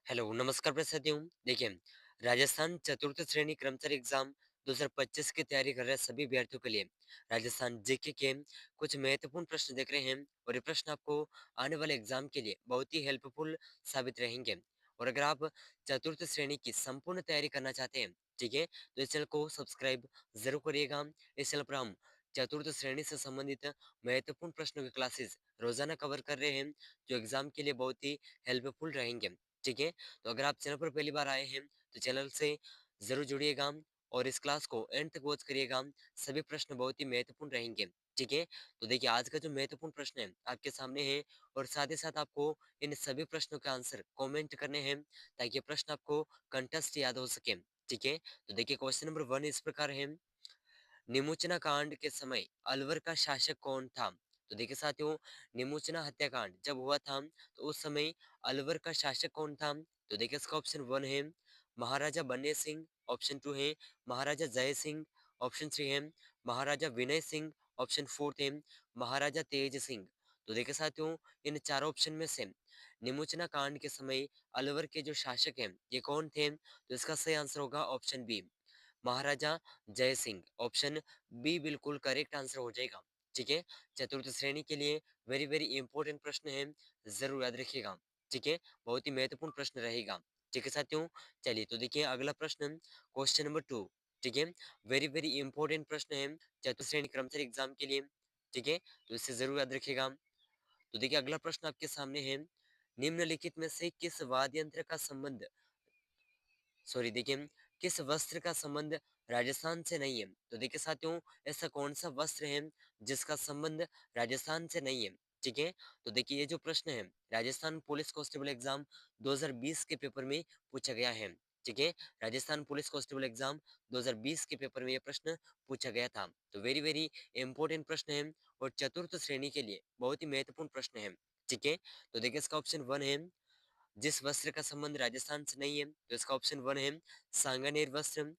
Hello, नमस्कार प्रसादियों। देखिए, राजस्थान चतुर्थ श्रेणी कर्मचारी एग्जाम 2025 की तैयारी कर रहे सभी अभ्यर्थियों के लिए राजस्थान जीके के कुछ महत्वपूर्ण प्रश्न देख रहे हैं और ये प्रश्न आपको आने वाले एग्जाम के लिए बहुत ही हेल्पफुल साबित रहेंगे। और अगर आप चतुर्थ श्रेणी की संपूर्ण तैयारी करना चाहते हैं, ठीक है, तो इस चैनल को सब्सक्राइब जरूर करिएगा। इस चैनल पर हम चतुर्थ श्रेणी से संबंधित महत्वपूर्ण प्रश्नों की क्लासेस रोजाना कवर कर रहे हैं, जो एग्जाम के लिए बहुत ही हेल्पफुल रहेंगे। ठीक है, तो अगर आप चैनल पर पहली बार आए हैं तो चैनल से जरूर जुड़िएगा और इस क्लास को एंड तक वॉच करिएगा। सभी प्रश्न बहुत ही महत्वपूर्ण रहेंगे। ठीक है, तो देखिए आज का जो महत्वपूर्ण प्रश्न है आपके सामने है और साथ ही साथ आपको इन सभी प्रश्नों के आंसर कमेंट करने हैं ताकि ये प्रश्न आपको कंटेस्ट याद हो सके। ठीक है, तो देखिए क्वेश्चन नंबर 1 इस प्रकार है। निमुचना कांड के समय अलवर का शासक कौन था? तो देखिए साथियों, निमुचना हत्याकांड जब हुआ था तो उस समय अलवर का शासक कौन था? तो देखिए इसका ऑप्शन 1 है महाराजा बन्ने सिंह, ऑप्शन 2 है महाराजा जय सिंह, ऑप्शन 3 है महाराजा विनय सिंह, ऑप्शन 4 है महाराजा तेज सिंह। तो देखिए साथियों, इन चारों ऑप्शन में से निमुचना कांड के समय अलवर के जो शासक हैं ये कौन थे? तो इसका सही आंसर होगा ऑप्शन बी, महाराजा जय सिंह। ऑप्शन बी बिल्कुल करेक्ट आंसर हो जाएगा। ठीक है, चतुर्थ श्रेणी के लिए वेरी वेरी इंपॉर्टेंट प्रश्न है, जरूर याद रखिएगा। ठीक है, बहुत ही महत्वपूर्ण प्रश्न रहेगा। ठीक है साथियों, चलिए तो देखिए अगला प्रश्न क्वेश्चन नंबर 2। ठीक है, वेरी वेरी इंपॉर्टेंट प्रश्न है चतुर्थ श्रेणी कर्मचारी एग्जाम के लिए। ठीक है, तो इसे जरूर याद रखिएगा। तो देखिए अगला प्रश्न आपके सामने है, निम्नलिखित में से किस वाद्य यंत्र का संबंध, सॉरी देखिए, किस वस्त्र का संबंध राजस्थान से नहीं है? तो देखिए साथियों, ऐसा कौन सा वस्त्र है जिसका संबंध राजस्थान से नहीं है? ठीक है, तो देखिए ये जो प्रश्न है राजस्थान पुलिस कांस्टेबल एग्जाम 2020 के पेपर में पूछा गया है। ठीक है, राजस्थान पुलिस कांस्टेबल एग्जाम 2020 के पेपर में ये प्रश्न पूछा गया था। तो वेरी वेरी इंपॉर्टेंट प्रश्न है और चतुर्थ श्रेणी के लिए बहुत ही महत्वपूर्ण प्रश्न है। ठीक है, तो देखिए इसका ऑप्शन 1 है जिस वस्त्र का संबंध राजस्थान से नहीं है, तो इसका ऑप्शन 1 है सांगानेर वस्त्र,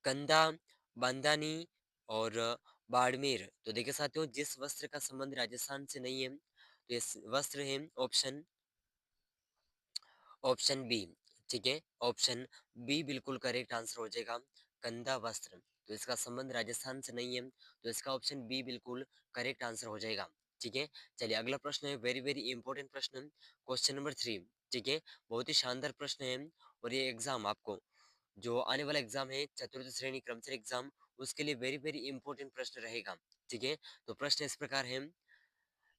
कंधा, बांदानी और बाड़मेर। तो देखिए साथियों, जिस वस्त्र का संबंध राजस्थान से नहीं है तो इस वस्त्र है ऑप्शन ऑप्शन बी। ठीक है, ऑप्शन बी बिल्कुल करेक्ट आंसर हो जाएगा, कंधा वस्त्र। तो इसका संबंध राजस्थान से नहीं है, तो इसका ऑप्शन बी बिल्कुल करेक्ट आंसर हो जाएगा। ठीक है, चलिए अगला प्रश्न है वेरी वेरी इंपॉर्टेंट प्रश्न, क्वेश्चन नंबर 3। ठीक है, बहुत ही शानदार प्रश्न है और ये एग्जाम आपको जो आने वाला एग्जाम है चतुर्थ श्रेणी कर्मचारी एग्जाम, उसके लिए वेरी वेरी इंपॉर्टेंट प्रश्न रहेगा। ठीक है, तो प्रश्न इस प्रकार है,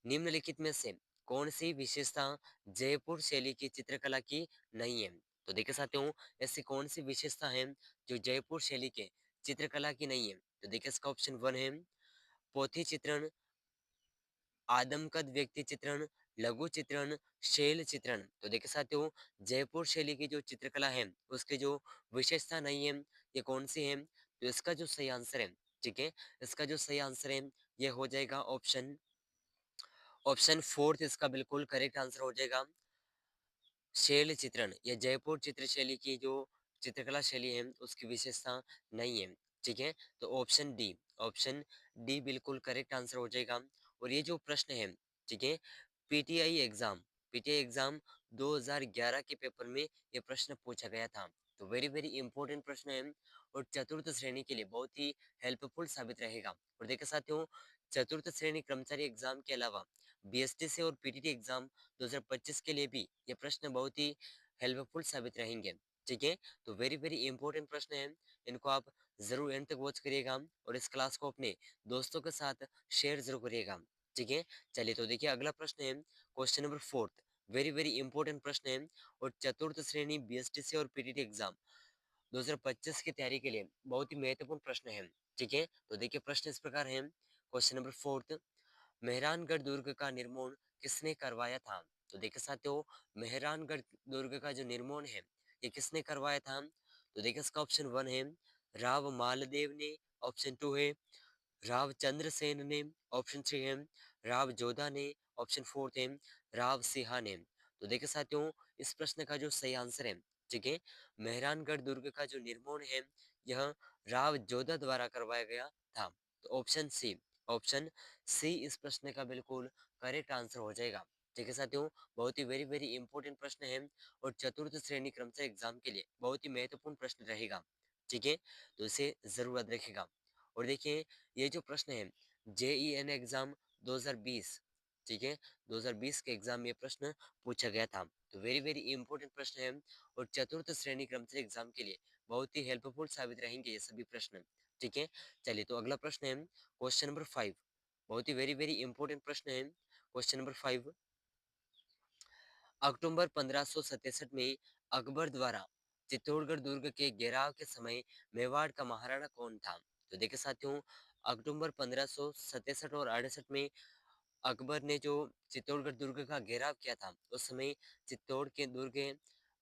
निम्नलिखित में से कौन सी विशेषता जयपुर शैली की चित्रकला की नहीं है? तो देखिए साथियों, ऐसी कौन सी विशेषता है जो जयपुर शैली के चित्रकला की नहीं है? तो देखिए इसका ऑप्शन 1 है पोथी चित्रण, आदमकद व्यक्ति चित्रण, लघु चित्रण, शैल चित्रण। तो देखिए साथियों, जयपुर शैली की जो चित्रकला है उसकी जो विशेषता नहीं है ये कौन सी है? तो इसका जो सही आंसर है, ठीक है, इसका जो सही आंसर है ये हो जाएगा ऑप्शन ऑप्शन फोर्थ, इसका बिल्कुल करेक्ट आंसर हो जाएगा शैल चित्रण। ये जयपुर चित्र शैली की जो चित्रकला शैली है उसकी विशेषता नहीं है। ठीक है, तो ऑप्शन डी, ऑप्शन डी बिल्कुल करेक्ट आंसर हो जाएगा। और ये जो प्रश्न है, ठीक है, पीटीआई एग्जाम, पीटीआई एग्जाम 2011 के पेपर में ये प्रश्न पूछा गया था। तो वेरी वेरी इंपॉर्टेंट प्रश्न है और चतुर्थ श्रेणी के लिए बहुत ही हेल्पफुल साबित रहेगा। और देखिए साथियों, चतुर्थ श्रेणी कर्मचारी एग्जाम के अलावा बीएसटी और पीटीटी एग्जाम 2025 के लिए भी ये प्रश्न बहुत ही हेल्पफुल साबित रहेंगे। ठीक है, तो वेरी वेरी इंपॉर्टेंट प्रश्न है, इनको आप जरूर एंड तक वॉच करिएगा और इस क्लास को अपने दोस्तों के साथ शेयर जरूर करिएगा। ठीक है, चलिए तो देखिए अगला प्रश्न है question number 4। Very very important प्रश्न है और चतुर्थ श्रेणी बीएसटी और पीटीटी एग्जाम 2025 की तैयारी के लिए बहुत ही महत्वपूर्ण प्रश्न है। ठीक है, तो देखिए प्रश्न इस प्रकार है, क्वेश्चन नंबर 4, मेहरानगढ़ दुर्ग का निर्माण किसने करवाया था? तो देखिए साथियों, मेहरानगढ़ दुर्ग का जो निर्माण है ये किसने करवाया था? तो देखिए इसका ऑप्शन 1 है राव मालदेव ने, ऑप्शन 2 है राव चंद्रसेन ने, ऑप्शन 3 है राव जोधा ने, ऑप्शन 4 है राव सिंहा ने। तो देखिए साथियों, इस प्रश्न का जो सही आंसर है, ठीक है, मेहरानगढ़ दुर्ग का जो निर्माण है यह राव जोधा द्वारा करवाया गया था। तो ऑप्शन सी, ऑप्शन सी इस प्रश्न का बिल्कुल करेक्ट आंसर हो जाएगा। ठीक है साथियों, बहुत ही वेरी वेरी इंपॉर्टेंट प्रश्न है और चतुर्थ श्रेणी क्रमशः एग्जाम के लिए बहुत ही महत्वपूर्ण प्रश्न रहेगा। ठीक है, तो इसे जरूर याद रखेगा। और देखिए, ये जो प्रश्न है JEN एग्जाम 2020, ठीक है, 2020 के एग्जाम में ये प्रश्न पूछा गया था। तो वेरी वेरी इंपॉर्टेंट प्रश्न है और चतुर्थ श्रेणी क्रमशः एग्जाम के लिए बहुत ही हेल्पफुल साबित रहेंगे ये सभी प्रश्न। ठीक है, चलिए तो अगला प्रश्न है क्वेश्चन नंबर 5। बहुत ही वेरी वेरी इंपॉर्टेंट प्रश्न है क्वेश्चन नंबर 5। अक्टूबर 1567 में अकबर द्वारा चित्तौड़गढ़ दुर्ग के घेराव के समय मेवाड़ का महाराणा कौन था? तो देखिए साथियों, अक्टूबर 1567 और 68 में अकबर ने जो चित्तौड़गढ़ दुर्ग का घेराव किया था, उस समय चित्तौड़ के दुर्ग के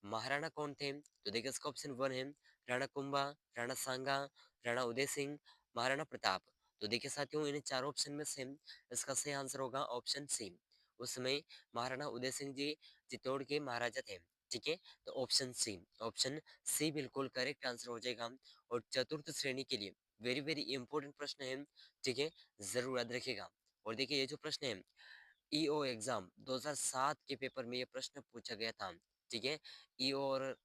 महाराणा कौन थे? तो देखिए इसका ऑप्शन 1 है राणा कुंभा, राणा सांगा, राणा उदय सिंह, महाराणा प्रताप। तो देखिए साथियों, इन चार ऑप्शन में से इसका सही आंसर होगा ऑप्शन सी। उस समय महाराणा उदय सिंह जी चित्तौड़ के महाराजा थे। ठीक है, तो ऑप्शन सी, ऑप्शन सी बिल्कुल करेक्ट आंसर हो जाएगा। और चतुर्थ श्रेणी के लिए वेरी वेरी इंपॉर्टेंट प्रश्न है। ठीक है, जरूर याद रखिएगा। और देखिए ये जो प्रश्न है ईओ एग्जाम 2007 के पेपर में ये प्रश्न पूछा गया था। ठीक है, ईओ और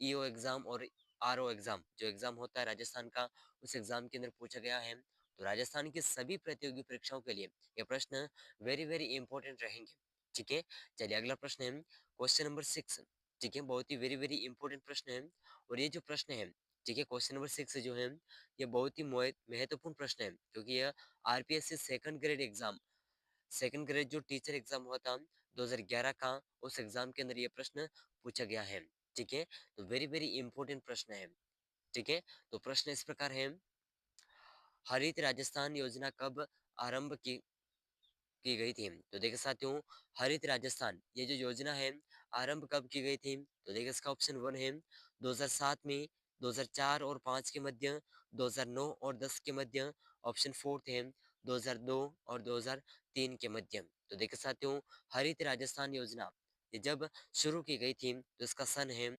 ईओ एग्जाम और आरओ एग्जाम जो एग्जाम होता है राजस्थान का, उस एग्जाम के अंदर पूछा गया है। तो राजस्थान की सभी प्रतियोगी परीक्षाओं के लिए ये प्रश्न वेरी वेरी इंपॉर्टेंट रहेंगे। ठीक है, चलिए अगला प्रश्न है क्वेश्चन नंबर 6। ठीक है, बहुत ही वेरी वेरी इंपॉर्टेंट प्रश्न है। और ये जो प्रश्न है, ठीक है, क्वेश्चन नंबर 6 जो है ये बहुत ही महत्वपूर्ण प्रश्न है, क्योंकि यह RPSC second grade exam, second grade जो टीचर एग्जाम हुआ था 2011 का, उस एग्जाम के अंदर ये प्रश्न पूछा गया है। ठीक है, तो वेरी वेरी इंपॉर्टेंट प्रश्न है। ठीक है, तो प्रश्न इस प्रकार है, हरित राजस्थान योजना कब आरंभ की गई थी? तो देखिए साथियों, हरित राजस्थान ये जो योजना है आरंभ कब की गई थी? तो देखिए इसका ऑप्शन 1 है 2007 में, 2004 और 5 के मध्य, 2009 और 10 के मध्य, ऑप्शन 4 है 2002 और 2003 के मध्य। तो देखिए साथियों, हरित राजस्थान योजना ये जब शुरू की गई थी तो इसका सन है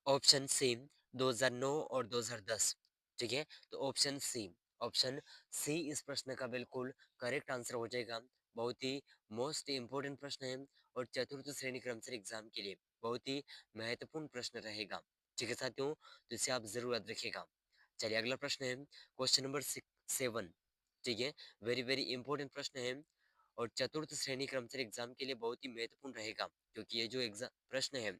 ऑप्शन सी 2009 और 2010। ठीक है, तो ऑप्शन सी, ऑप्शन सी इस प्रश्न का बिल्कुल करेक्ट आंसर हो जाएगा। बहुत ही मोस्ट इंपोर्टेंट प्रश्न है और चतुर्थ श्रेणी क्रमशः एग्जाम के लिए बहुत ही महत्वपूर्ण प्रश्न रहेगा। ठीक है साथियों, तो इसे आप जरूर याद रखिएगा। चलिए अगला प्रश्न है क्वेश्चन नंबर 7। ठीक है, वेरी वेरी इंपॉर्टेंट प्रश्न है और चतुर्थ श्रेणी कर्मचारी एग्जाम के लिए बहुत ही महत्वपूर्ण रहेगा, क्योंकि ये जो एग्जाम प्रश्न है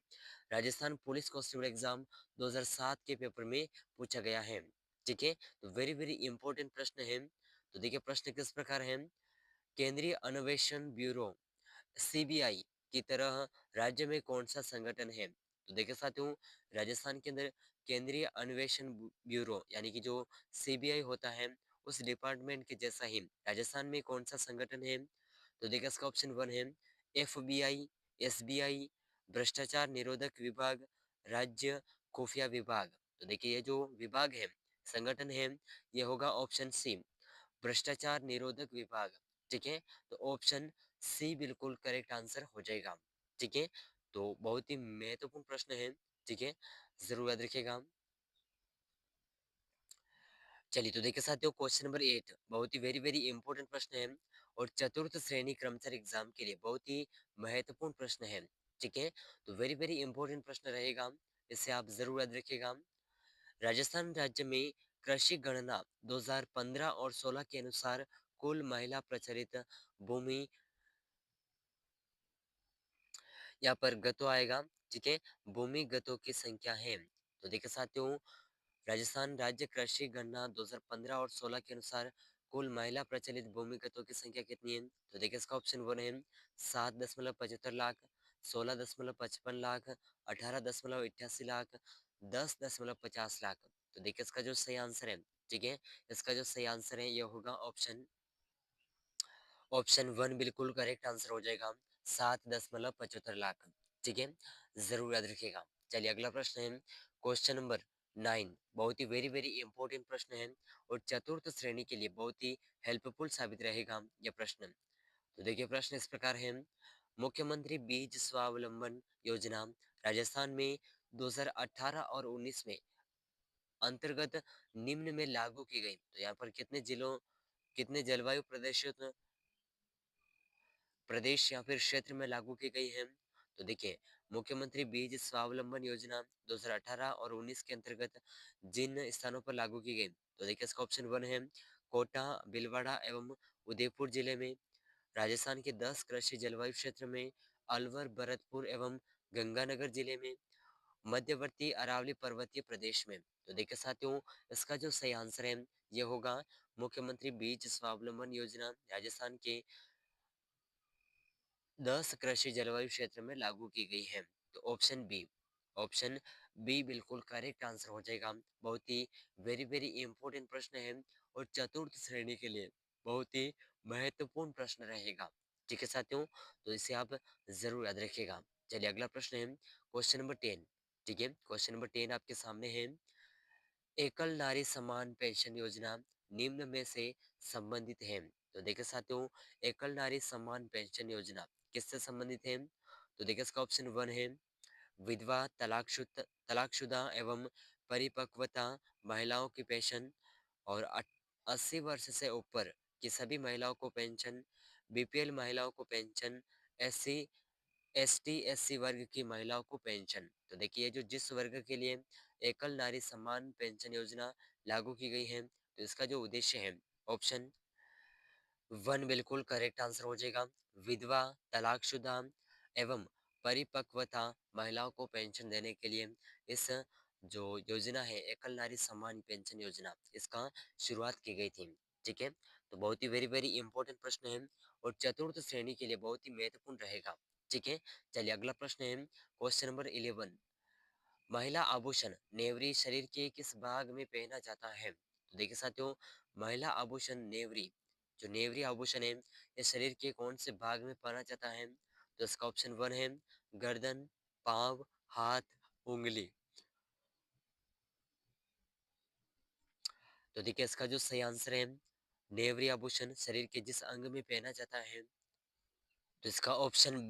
राजस्थान पुलिस कांस्टेबल एग्जाम 2007 के पेपर में पूछा गया है। ठीक है, तो वेरी वेरी इंपॉर्टेंट प्रश्न है। तो देखिए प्रश्न किस प्रकार है, केंद्रीय अन्वेषण ब्यूरो सीबीआई की तरह राज्य में कौन सा संगठन है? तो देखिए साथियों, राजस्थान के अंदर केंद्रीय अन्वेषण ब्यूरो यानी कि जो सीबीआई होता है, उस डिपार्टमेंट के जैसा ही राजस्थान में कौन सा संगठन है? तो देखिए इसका ऑप्शन 1 है एफबीआई, एसबीआई, भ्रष्टाचार निरोधक विभाग, राज्य खुफिया विभाग। तो देखिए ये जो विभाग है, संगठन है, ये होगा ऑप्शन सी, भ्रष्टाचार निरोधक विभाग। ठीक है, तो ऑप्शन सी बिल्कुल करेक्ट आंसर हो जाएगा। ठीक है, तो बहुत ही महत्वपूर्ण प्रश्न है। ठीक है, जरूर याद रखिएगा। चलिए तो देखिए साथियों, क्वेश्चन नंबर 8 बहुत ही वेरी वेरी इंपॉर्टेंट प्रश्न है और चतुर्थ श्रेणी कर्मचारी एग्जाम के लिए बहुत ही महत्वपूर्ण प्रश्न है। ठीक है, तो वेरी वेरी इंपॉर्टेंट प्रश्न रहेगा, इसे आप जरूर याद रखिएगा। राजस्थान राज्य में कृषि गणना 2015 और 16 के अनुसार कुल महिला प्रचलित भूमि, यहाँ पर गतो आएगा। ठीक है, भूमिगतों की संख्या है। तो देखिए साथियों, राजस्थान राज्य कृषि गणना 2015 और 16 के अनुसार कुल महिला प्रचलित भूमिगतों की संख्या कितनी है? तो देखिए इसका ऑप्शन 1 है 7.75 लाख, 16.55 लाख, 18.88 लाख, 10.50 लाख। तो देखिए इसका जो सही आंसर है, ठीक है, इसका जो सही आंसर है ये होगा ऑप्शन 1 बिल्कुल करेक्ट आंसर हो जाएगा, 7.75 लाख। ठीक है, जरूर याद रखिएगा। चलिए अगला प्रश्न है क्वेश्चन नंबर 9। बहुत ही वेरी वेरी इंपॉर्टेंट प्रश्न है और चतुर्थ श्रेणी के लिए बहुत ही हेल्पफुल साबित रहेगा यह प्रश्न। तो देखिए प्रश्न इस प्रकार है, मुख्यमंत्री बीज स्वावलंबन योजना राजस्थान में 2018 और 19 में अंतर्गत निम्न में लागू की गई। तो यहाँ पर कितने जिलों, कितने जलवायु प्रदेशों प्रदेश या फिर क्षेत्र में लागू की गई है? तो देखिए, मुख्यमंत्री बीज स्वावलंबन योजना 2018 और 19 के अंतर्गत जिन स्थानों पर लागू की गई, तो देखिए इसका ऑप्शन 1 है कोटा, भीलवाड़ा एवं उदयपुर जिले में, राजस्थान के 10 कृषि जलवायु क्षेत्र में, अलवर, भरतपुर एवं गंगानगर जिले में, मध्यवर्ती अरावली पर्वतीय प्रदेश में। तो देखिए साथियों, इसका जो सही आंसर है ये होगा मुख्यमंत्री बीज स्वावलंबन योजना राजस्थान के 10 कृषि जलवायु क्षेत्र में लागू की गई है। तो ऑप्शन बी बिल्कुल करेक्ट आंसर हो जाएगा। बहुत ही वेरी वेरी इंपॉर्टेंट प्रश्न है और चतुर्थ श्रेणी के लिए बहुत ही महत्वपूर्ण प्रश्न रहेगा। ठीक है साथियों, तो इसे आप जरूर याद रखिएगा। चलिए अगला प्रश्न है क्वेश्चन नंबर 10। ठीक है, क्वेश्चन नंबर 10 आपके सामने है। एकल नारी सम्मान पेंशन योजना निम्न में से संबंधित है? तो देखिए साथियों, एकल नारी सम्मान पेंशन योजना किससे संबंधित है? तो देखिए इसका ऑप्शन 1 है विधवा, तलाकशुदा एवं परिपक्वता महिलाओं की पेंशन, और 80 वर्ष से ऊपर की सभी महिलाओं को पेंशन, बीपीएल महिलाओं को पेंशन, एससी एसटी एससी वर्ग की महिलाओं को पेंशन। तो देखिए जो जिस वर्ग के लिए एकल नारी सम्मान पेंशन योजना लागू की गई है, तो इसका जो उद्देश्य है, ऑप्शन 1 बिल्कुल करेक्ट आंसर हो जाएगा। विधवा, तलाकशुदा एवं परिपक्वता महिलाओं को पेंशन देने के लिए इस जो योजना है एकल नारी सम्मान पेंशन योजना, इसका शुरुआत की गई थी। ठीक है, तो बहुत ही वेरी वेरी इंपॉर्टेंट प्रश्न है और चतुर्थ श्रेणी के लिए बहुत ही महत्वपूर्ण रहेगा। ठीक है, चलिए अगला प्रश्न है क्वेश्चन नंबर 11। महिला आभूषण नेवरी शरीर के किस भाग में पहना जाता है? तो देखिए साथियों, महिला आभूषण नेवरी, जो नेवरी आभूषण है ये शरीर के कौन से भाग में पहना जाता है? तो इसका ऑप्शन 1 है गर्दन, पाँव, हाथ, उंगली। तो देखिए इसका जो सही आंसर है, नेवरी आभूषण शरीर के जिस अंग में पहना जाता है, तो इसका ऑप्शन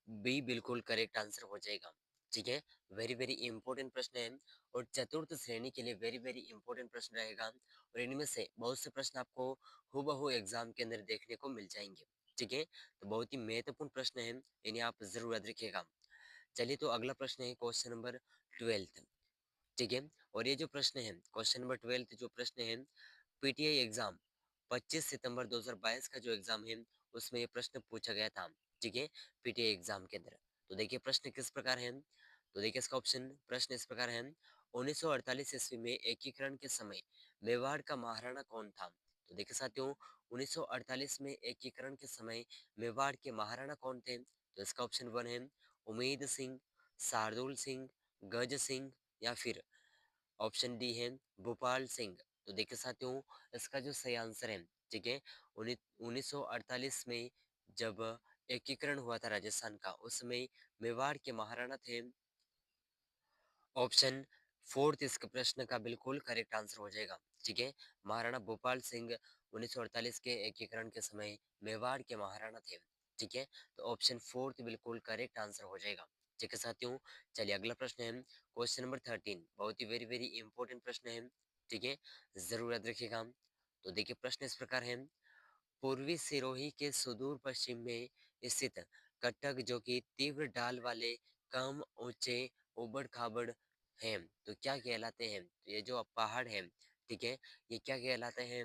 बी बिल्कुल करेक्ट आंसर हो जाएगा। ठीक है, वेरी वेरी इंपॉर्टेंट प्रश्न है और चतुर्थ श्रेणी के लिए वेरी वेरी इंपॉर्टेंट प्रश्न रहेगा और इनमें से बहुत से प्रश्न आपको हूबहू एग्जाम के अंदर देखने को मिल जाएंगे। ठीक है, तो बहुत ही महत्वपूर्ण प्रश्न है, इन्हें आप जरूर याद रखिएगा। चलिए तो अगला प्रश्न है क्वेश्चन नंबर 12। ठीक है, और ये जो प्रश्न है क्वेश्चन नंबर 12 जो प्रश्न है पीटीआई एग्जाम 25 सितंबर 2022 का जो एग्जाम है उसमें ये प्रश्न पूछा गया था। ठीक है, पीटीआई एग्जाम के अंदर। तो देखिए प्रश्न किस प्रकार है, तो देखिए इसका ऑप्शन प्रश्न इस प्रकार है 1948 ईस्वी में एकीकरण के समय मेवाड़ का महाराणा कौन था? तो देखिए साथियों, 1948 में एकीकरण के समय मेवाड़ के महाराणा कौन थे? तो इसका ऑप्शन 1 है उमेद सिंह, शार्दुल सिंह, गज सिंह या फिर ऑप्शन डी है भोपाल सिंह। तो देखिए साथियों, इसका जो सही आंसर है, ठीक है, 1948 में जब एकीकरण हुआ था राजस्थान का, उस समय मेवाड़ के महाराणा थे। ऑप्शन फोर्थ इस प्रश्न का बिल्कुल करेक्ट आंसर हो जाएगा। ठीक है, महाराणा भोपाल सिंह 1948 के एकीकरण के समय मेवाड़ के महाराणा थे। ठीक है, तो ऑप्शन फोर्थ बिल्कुल करेक्ट आंसर हो जाएगा। ठीक है साथियों, चलिए अगला प्रश्न है क्वेश्चन नंबर 13। बहुत ही वेरी वेरी इंपॉर्टेंट प्रश्न है। ठीक है, जरूर याद रखिएगा। तो देखिए प्रश्न इस प्रकार है पूर्वी सिरोही के सुदूर पश्चिम में स्थित कटक जो कि तीव्र ढाल वाले कम ऊंचे उबड़ खाबड़ हैं, तो क्या कहलाते हैं? तो ये जो पहाड़ है, ठीक है, ये क्या कहलाते हैं?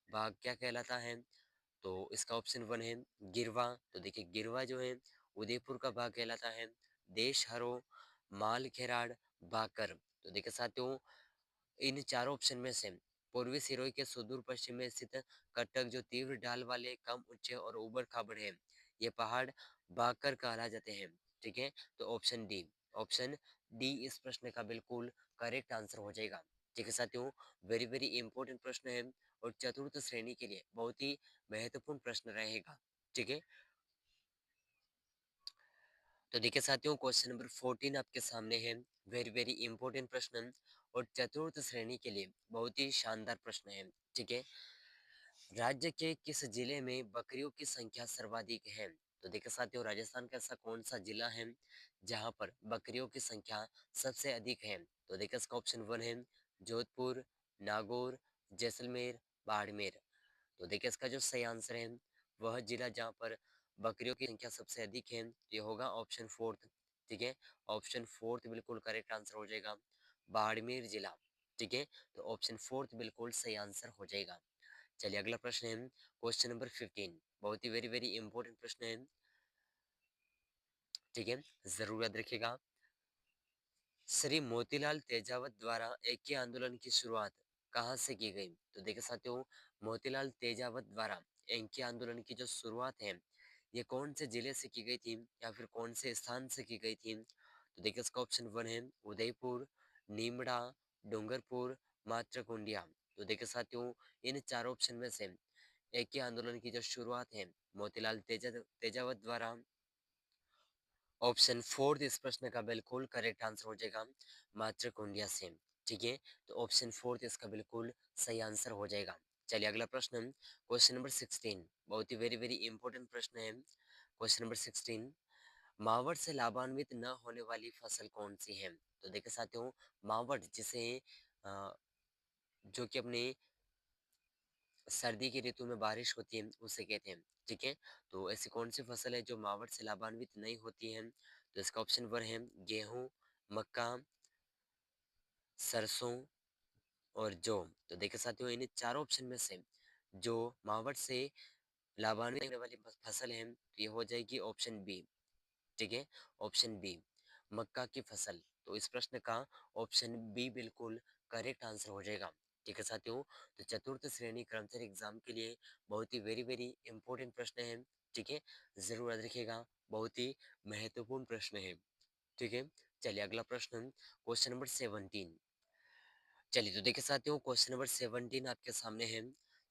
भाग क्या कहलाता है? तो इसका ऑप्शन 1 है गिरवा। तो देखिए गिरवा जो है उदयपुर का भाग कहलाता है। देश हरो, माल खेराड़, बाकर। तो देखिए साथियों, इन चारों ऑप्शन में से पूर्वी सिरोही के सुदूर पश्चिम में स्थित कटक जो तीव्र ढाल वाले कम ऊंचे और उबड़ खाबड़ है, ये पहाड़ बाकर कहा जाते हैं। ठीक है, तो ऑप्शन डी इस प्रश्न का बिल्कुल करेक्ट आंसर हो जाएगा। ठीक है साथियों, वेरी वेरी इंपॉर्टेंट प्रश्न है और चतुर्थ श्रेणी के लिए बहुत ही महत्वपूर्ण प्रश्न रहेगा। ठीक है, तो देखिए साथियों क्वेश्चन नंबर 14 आपके सामने है। वेरी वेरी इंपॉर्टेंट प्रश्न और चतुर्थ श्रेणी के लिए बहुत ही शानदार प्रश्न है। ठीक है, राज्य के किस जिले में बकरियों की संख्या सर्वाधिक है? तो देखिए साथियों, राजस्थान का ऐसा कौन सा जिला है जहां पर बकरियों की संख्या सबसे अधिक है? तो देखिए इसका ऑप्शन 1 है जोधपुर, नागौर, जैसलमेर, बाड़मेर। तो देखिए इसका जो सही आंसर है वह जिला जहाँ पर बकरियों की संख्या सबसे अधिक है, तो ये होगा ऑप्शन फोर्थ। ठीक है, ऑप्शन फोर्थ बिल्कुल करेक्ट आंसर हो जाएगा, बाड़मेर जिला। ठीक है, तो ऑप्शन फोर्थ बिल्कुल सही आंसर हो जाएगा। चलिए अगला प्रश्न है क्वेश्चन नंबर 15, बहुत ही वेरी वेरी इंपॉर्टेंट प्रश्न है। ठीक है, जरूर याद रखिएगा। श्री मोतीलाल तेजावत द्वारा एकी आंदोलन की शुरुआत कहाँ से की गई? तो देखिए साथियों, मोतीलाल तेजावत द्वारा एंकी आंदोलन की जो शुरुआत है, ये कौन से जिले से की गई थी या फिर कौन से स्थान से की गई थी? तो देखिए इसका ऑप्शन वन है उदयपुर, नीमड़ा, डूंगरपुर, मात्रकुंडिया। तो देखिए साथियों, इन चार ऑप्शन में से एकी आंदोलन की जो शुरुआत है मोतीलाल तेजावत द्वारा, ऑप्शन फोर्थ इस प्रश्न का बिल्कुल करेक्ट आंसर हो जाएगा, मातृकुंडिया से। ठीक है, तो ऑप्शन फोर्थ इसका बिल्कुल सही आंसर हो जाएगा। चलिए अगला प्रश्न, क्वेश्चन नंबर 16, बहुत ही वेरी वेरी इंपॉर्टेंट प्रश्न है। क्वेश्चन नंबर 16, मावट से लाभान्वित न होने वाली फसल कौन सी है? तो देखिए साथियों, मावट जिसे अ, जो कि अपने सर्दी की ऋतु में बारिश होती है उसे कहते हैं। ठीक है, तो ऐसी कौन सी फसल है जो मावट से लाभान्वित नहीं होती है? तो इसका ऑप्शन वन है गेहूं, मक्का, सरसों और जौ। तो देखिए साथियों, इन चारों ऑप्शन में से जो मावट से लाभान्वित होने वाली फसल है, तो ये हो जाएगी ऑप्शन बी। ठीक है, ऑप्शन बी, मक्का की फसल। तो इस प्रश्न का ऑप्शन बी बिल्कुल करेक्ट आंसर हो जाएगा। ठीक है साथियों, तो चतुर्थ श्रेणी कर्मचारी एग्जाम के लिए बहुत ही वेरी वेरी इंपॉर्टेंट प्रश्न है। ठीक है, जरूर याद रखिएगा, बहुत ही महत्वपूर्ण प्रश्न है। ठीक है, चलिए अगला प्रश्न, क्वेश्चन नंबर 17। चलिए तो देखिए साथियों, क्वेश्चन नंबर 17 आपके सामने है।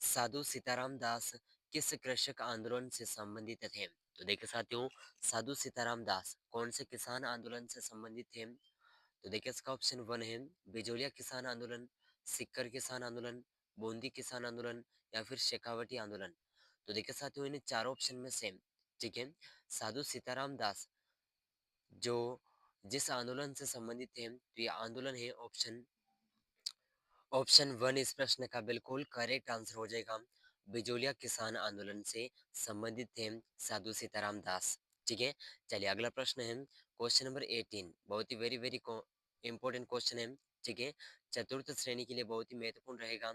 साधु सीताराम दास किस कृषक आंदोलन से संबंधित थे? तो देखिए साथियों, साधु सीताराम दास कौन से किसान आंदोलन से संबंधित थे? तो देखिए इसका ऑप्शन वन है बिजोलिया किसान आंदोलन, सिक्कर किसान आंदोलन, बूंदी किसान आंदोलन या फिर शेखावटी आंदोलन। तो देखिए साथियों, इन चारों ऑप्शन में से, ठीक है, साधु सीताराम दास जो जिस आंदोलन से संबंधित थे, तो ये आंदोलन है ऑप्शन ऑप्शन वन इस प्रश्न का बिल्कुल करेक्ट आंसर हो जाएगा। बिजोलिया किसान आंदोलन से संबंधित थे साधु सीताराम दास। ठीक है, चलिए अगला प्रश्न है क्वेश्चन नंबर 18, बहुत ही वेरी वेरी इंपॉर्टेंट क्वेश्चन है। ठीक है, चतुर्थ श्रेणी के लिए बहुत ही महत्वपूर्ण रहेगा।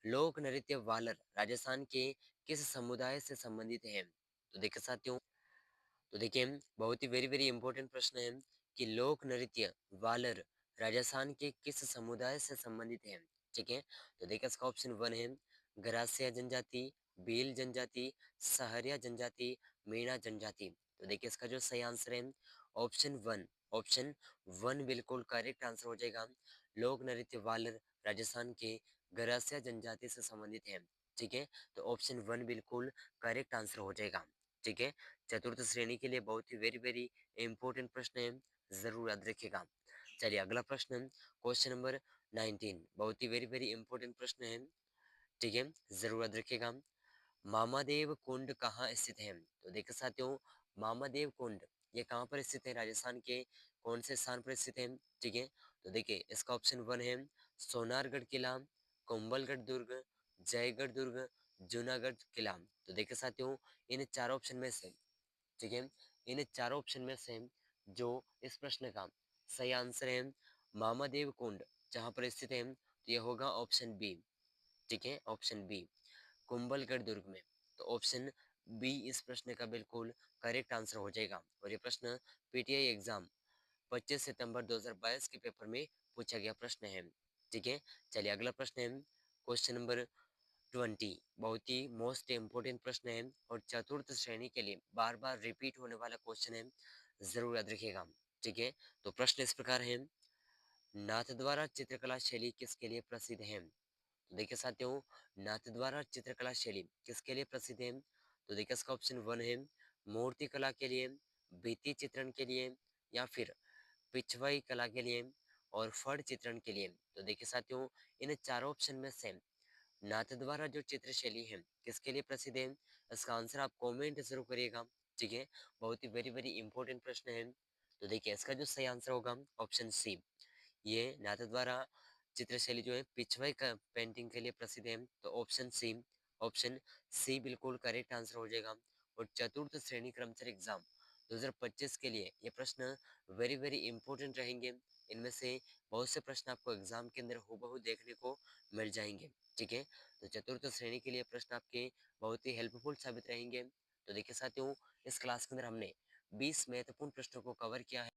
लोक नृत्य वालर राजस्थान के किस समुदाय से संबंधित है? तो देखिए साथियों, तो देखिए बहुत ही वेरी वेरी इंपॉर्टेंट प्रश्न है कि लोक नृत्य वालर राजस्थान के किस समुदाय से संबंधित है? ठीक है, तो देखिए इसका ऑप्शन वन है गरासिया जनजाति, भील जनजाति, सहरिया जनजाति, मीणा जनजाति। तो देखिए इसका जो सही आंसर है ऑप्शन वन, ऑप्शन वन बिल्कुल करेक्ट आंसर हो जाएगा। लोक नृत्य वालर राजस्थान के गरासिया जनजाति से संबंधित है। ठीक है, तो ऑप्शन वन बिल्कुल करेक्ट आंसर हो जाएगा। ठीक है, चतुर्थ श्रेणी के लिए बहुत ही वेरी वेरी इंपॉर्टेंट प्रश्न है, जरूर याद रखिएगा। चलिए अगला प्रश्न, क्वेश्चन नंबर 19, बहुत ही वेरी वेरी इंपॉर्टेंट प्रश्न है। ठीक है, जरूर याद रखिएगा। मामादेव कुंड कहाँ स्थित है? तो देखिए साथियों, मामादेव कुंड ये कहाँ पर स्थित है? राजस्थान के कौन से स्थान पर स्थित है? ठीक है, तो देखिए इसका ऑप्शन वन है सोनारगढ़ किला, कुंभलगढ़ दुर्ग, जयगढ़ दुर्ग, जूनागढ़ किला। तो देखिए साथियों, इन चार ऑप्शन में से, ठीक है, इन चारों ऑप्शन में से जो इस प्रश्न का सही आंसर है मामादेव कुंड जहाँ पर स्थित है, तो ये होगा ऑप्शन बी। ठीक है, ऑप्शन बी, कुंभलगढ़ दुर्ग में। तो ऑप्शन बी इस प्रश्न का बिल्कुल करेक्ट आंसर हो जाएगा। और ये प्रश्न पीटीआई एग्जाम 25 सितंबर 2022 के पेपर में पूछा गया प्रश्न है। ठीक है, चलिए अगला प्रश्न है क्वेश्चन नंबर 20, बहुत ही मोस्ट इम्पोर्टेंट प्रश्न है और चतुर्थ श्रेणी के लिए बार बार रिपीट होने वाला क्वेश्चन है, जरूर याद रखिएगा। ठीक है, तो प्रश्न इस प्रकार है, नाथद्वारा चित्रकला शैली किसके लिए प्रसिद्ध है? तो देखिए साथियों, नाथद्वारा चित्रकला शैली किसके लिए प्रसिद्ध है? तो देखिए इसका ऑप्शन वन है मूर्ति कला के लिए, भित्ति चित्रण के लिए या फिर पिछवाई कला के लिए और फड़ चित्रण के लिए। तो देखिए साथियों, इन चारों ऑप्शन में से नाथद्वारा जो चित्र शैली है किसके लिए प्रसिद्ध है? इसका आंसर आप कमेंट जरूर करिएगा। ठीक है, बहुत ही वेरी वेरी इंपॉर्टेंट प्रश्न है। तो देखिए इसका जो सही आंसर होगा ऑप्शन सी, ये नाथद्वारा चित्रशैली जो है पिछवाई का पेंटिंग के लिए प्रसिद्ध है। तो ऑप्शन सी, ऑप्शन सी बिल्कुल करेक्ट आंसर हो जाएगा। और चतुर्थ श्रेणी कर्मचारी एग्जाम 2025 के लिए ये प्रश्न वेरी वेरी इंपॉर्टेंट रहेंगे। इनमें से बहुत से प्रश्न आपको एग्जाम के अंदर हूबहू देखने को मिल जाएंगे। ठीक है, तो चतुर्थ श्रेणी के लिए प्रश्न आपके बहुत ही हेल्पफुल साबित रहेंगे। तो देखिए साथियों, इस क्लास के अंदर हमने 20 महत्वपूर्ण प्रश्नों को कवर किया है।